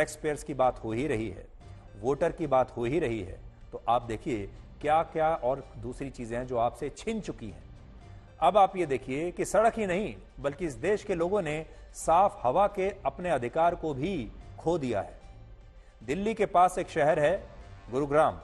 Tax payers की बात हो ही रही है, वोटर की बात हो ही रही है, तो आप देखिए क्या क्या और दूसरी चीजें हैं जो आपसे छिन चुकी हैं। अब आप ये देखिए कि सड़क ही नहीं बल्कि इस देश के लोगों ने साफ हवा के अपने अधिकार को भी खो दिया है। दिल्ली के पास एक शहर है गुरुग्राम।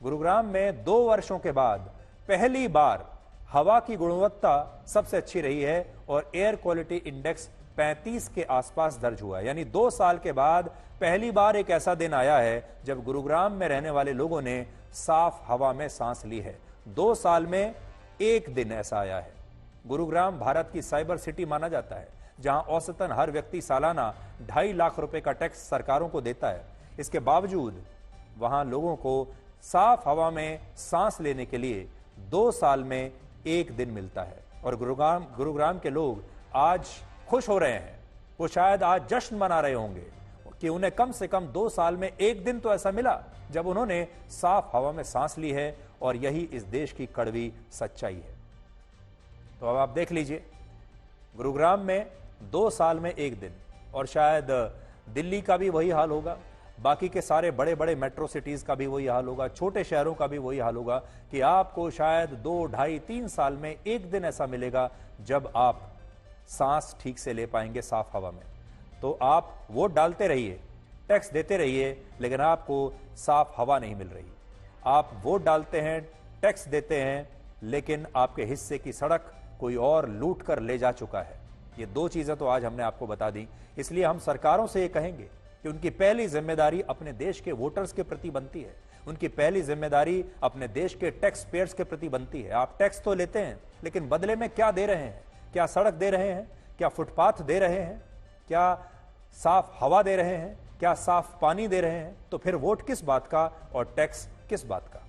गुरुग्राम में 2 वर्षों के बाद पहली बार हवा की गुणवत्ता सबसे अच्छी रही है और एयर क्वालिटी इंडेक्स 35 के आसपास दर्ज हुआ है। यानी 2 साल के बाद पहली बार एक ऐसा दिन आया है जब गुरुग्राम में रहने वाले लोगों ने साफ हवा में सांस ली है। 2 साल में एक दिन ऐसा आया है। गुरुग्राम भारत की साइबर सिटी माना जाता है, जहां औसतन हर व्यक्ति सालाना 2.5 लाख रुपए का टैक्स सरकारों को देता है। इसके बावजूद वहां लोगों को साफ हवा में सांस लेने के लिए 2 साल में एक दिन मिलता है। और गुरुग्राम के लोग आज खुश हो रहे हैं। वो शायद आज जश्न मना रहे होंगे कि उन्हें कम से कम 2 साल में एक दिन तो ऐसा मिला जब उन्होंने साफ हवा में सांस ली है, और यही इस देश की कड़वी सच्चाई है। तो अब आप देख लीजिए, गुरुग्राम में 2 साल में एक दिन, और शायद दिल्ली का भी वही हाल होगा, बाकी के सारे बड़े बड़े मेट्रो सिटीज का भी वही हाल होगा, छोटे शहरों का भी वही हाल होगा कि आपको शायद 2, 2.5, 3 साल में एक दिन ऐसा मिलेगा जब आप सांस ठीक से ले पाएंगे साफ हवा में। तो आप वोट डालते रहिए, टैक्स देते रहिए, लेकिन आपको साफ हवा नहीं मिल रही। आप वोट डालते हैं, टैक्स देते हैं, लेकिन आपके हिस्से की सड़क कोई और लूट कर ले जा चुका है। ये 2 चीजें तो आज हमने आपको बता दी। इसलिए हम सरकारों से ये कहेंगे कि उनकी पहली जिम्मेदारी अपने देश के वोटर्स के प्रति बनती है। उनकी पहली जिम्मेदारी अपने देश के टैक्स पेयर्स के प्रति बनती है। आप टैक्स तो लेते हैं, लेकिन बदले में क्या दे रहे हैं? क्या सड़क दे रहे हैं? क्या फुटपाथ दे रहे हैं? क्या साफ हवा दे रहे हैं? क्या साफ पानी दे रहे हैं? तो फिर वोट किस बात का और टैक्स किस बात का?